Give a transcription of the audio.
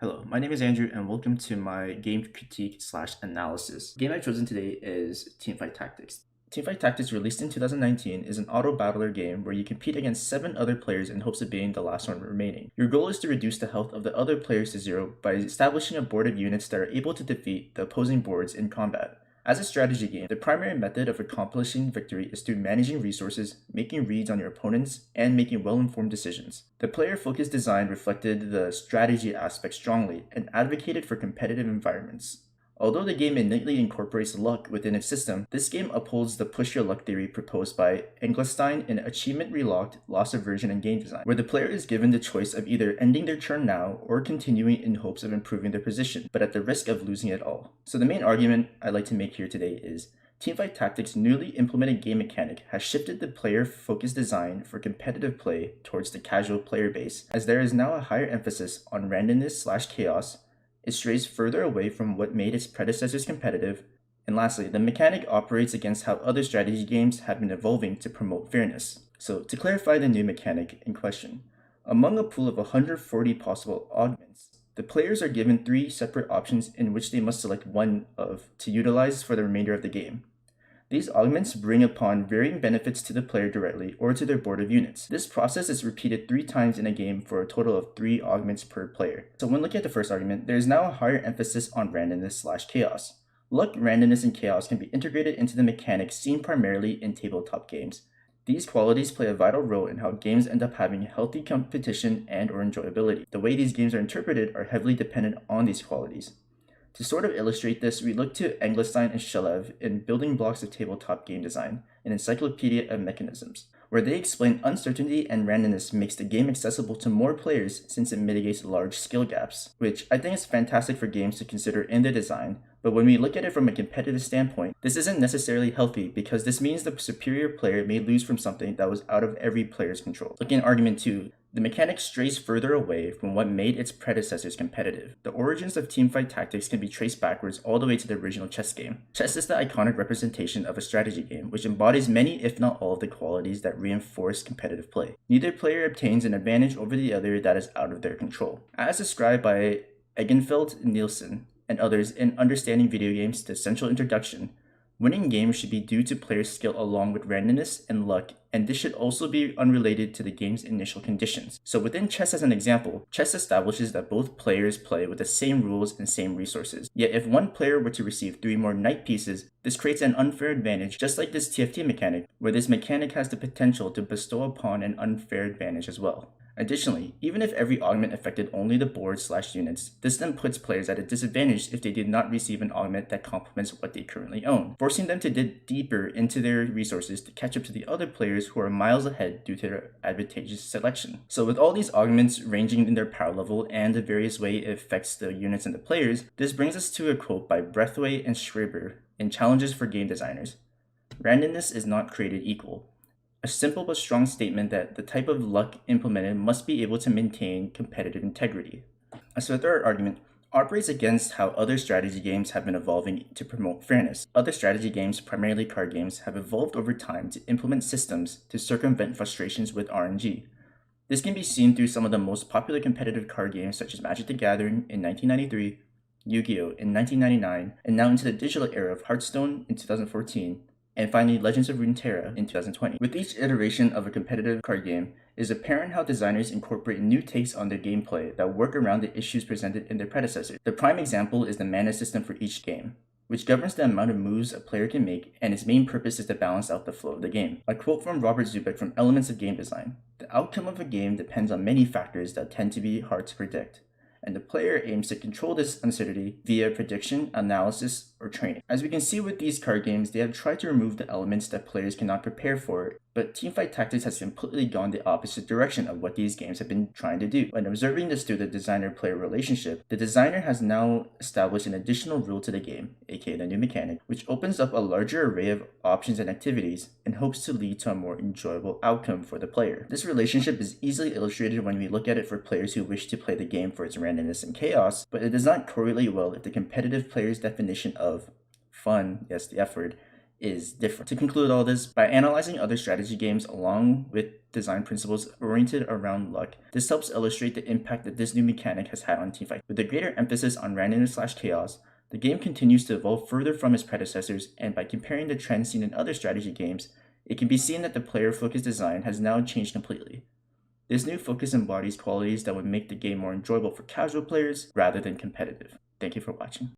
Hello, my name is Andrew and welcome to my game critique slash analysis. The game I've chosen today is Teamfight Tactics. Teamfight Tactics, released in 2019, is an auto battler game where you compete against 7 other players in hopes of being the last one remaining. Your goal is to reduce the health of the other players to 0 by establishing a board of units that are able to defeat the opposing boards in combat. As a strategy game, the primary method of accomplishing victory is through managing resources, making reads on your opponents, and making well-informed decisions. The player-focused design reflected the strategy aspect strongly and advocated for competitive environments. Although the game innately incorporates luck within its system, this game upholds the push your luck theory proposed by Engelstein in Achievement Relocked, Loss Aversion and Game Design, where the player is given the choice of either ending their turn now or continuing in hopes of improving their position, but at the risk of losing it all. So the main argument I'd like to make here today is Teamfight Tactics' newly implemented game mechanic has shifted the player-focused design for competitive play towards the casual player base, as there is now a higher emphasis on randomness/chaos. It strays further away from what made its predecessors competitive, and lastly, the mechanic operates against how other strategy games have been evolving to promote fairness. So, to clarify the new mechanic in question, among a pool of 140 possible augments, the players are given 3 separate options in which they must select one of to utilize for the remainder of the game. These augments bring upon varying benefits to the player directly or to their board of units. This process is repeated 3 times in a game for a total of 3 augments per player. So when looking at the first argument, there is now a higher emphasis on randomness/chaos. Luck, randomness, and chaos can be integrated into the mechanics seen primarily in tabletop games. These qualities play a vital role in how games end up having healthy competition and/or enjoyability. The way these games are interpreted are heavily dependent on these qualities. To sort of illustrate this, we look to Engelstein and Shalev in Building Blocks of Tabletop Game Design, an encyclopedia of mechanisms, where they explain uncertainty and randomness makes the game accessible to more players since it mitigates large skill gaps, which I think is fantastic for games to consider in their design, but when we look at it from a competitive standpoint, this isn't necessarily healthy because this means the superior player may lose from something that was out of every player's control. Looking at argument 2, the mechanic strays further away from what made its predecessors competitive. The origins of teamfight tactics can be traced backwards all the way to the original chess game. Chess is the iconic representation of a strategy game, which embodies many if not all of the qualities that reinforce competitive play. Neither player obtains an advantage over the other that is out of their control. As described by Egenfeld, Nielsen, and others in Understanding Video Games: The Essential Introduction, winning games should be due to players' skill along with randomness and luck, and this should also be unrelated to the game's initial conditions. So within chess as an example, chess establishes that both players play with the same rules and same resources. Yet if one player were to receive 3 more knight pieces, this creates an unfair advantage, just like this TFT mechanic, where this mechanic has the potential to bestow upon an unfair advantage as well. Additionally, even if every augment affected only the board/units, this then puts players at a disadvantage if they did not receive an augment that complements what they currently own, forcing them to dig deeper into their resources to catch up to the other players who are miles ahead due to their advantageous selection. So with all these augments ranging in their power level and the various way it affects the units and the players, this brings us to a quote by Breathwaite and Schreiber in Challenges for Game Designers. "Randomness is not created equal. A simple but strong statement that the type of luck implemented must be able to maintain competitive integrity." As for the third argument, operates against how other strategy games have been evolving to promote fairness. Other strategy games, primarily card games, have evolved over time to implement systems to circumvent frustrations with RNG. This can be seen through some of the most popular competitive card games such as Magic the Gathering in 1993, Yu-Gi-Oh! In 1999, and now into the digital era of Hearthstone in 2014, and finally Legends of Runeterra in 2020. With each iteration of a competitive card game, it is apparent how designers incorporate new takes on their gameplay that work around the issues presented in their predecessors. The prime example is the mana system for each game, which governs the amount of moves a player can make, and its main purpose is to balance out the flow of the game. A quote from Robert Zubek from Elements of Game Design: "The outcome of a game depends on many factors that tend to be hard to predict, and the player aims to control this uncertainty via prediction, analysis, or training." As we can see with these card games, they have tried to remove the elements that players cannot prepare for, but Teamfight Tactics has completely gone the opposite direction of what these games have been trying to do. When observing this through the designer-player relationship, the designer has now established an additional rule to the game, aka the new mechanic, which opens up a larger array of options and activities and hopes to lead to a more enjoyable outcome for the player. This relationship is easily illustrated when we look at it for players who wish to play the game for its randomness and chaos, but it does not correlate well if the competitive player's definition of fun, yes, the F word, is different. To conclude all this, by analyzing other strategy games along with design principles oriented around luck, this helps illustrate the impact that this new mechanic has had on teamfight. With a greater emphasis on randomness/chaos, the game continues to evolve further from its predecessors, and by comparing the trends seen in other strategy games, it can be seen that the player-focused design has now changed completely. This new focus embodies qualities that would make the game more enjoyable for casual players rather than competitive. Thank you for watching.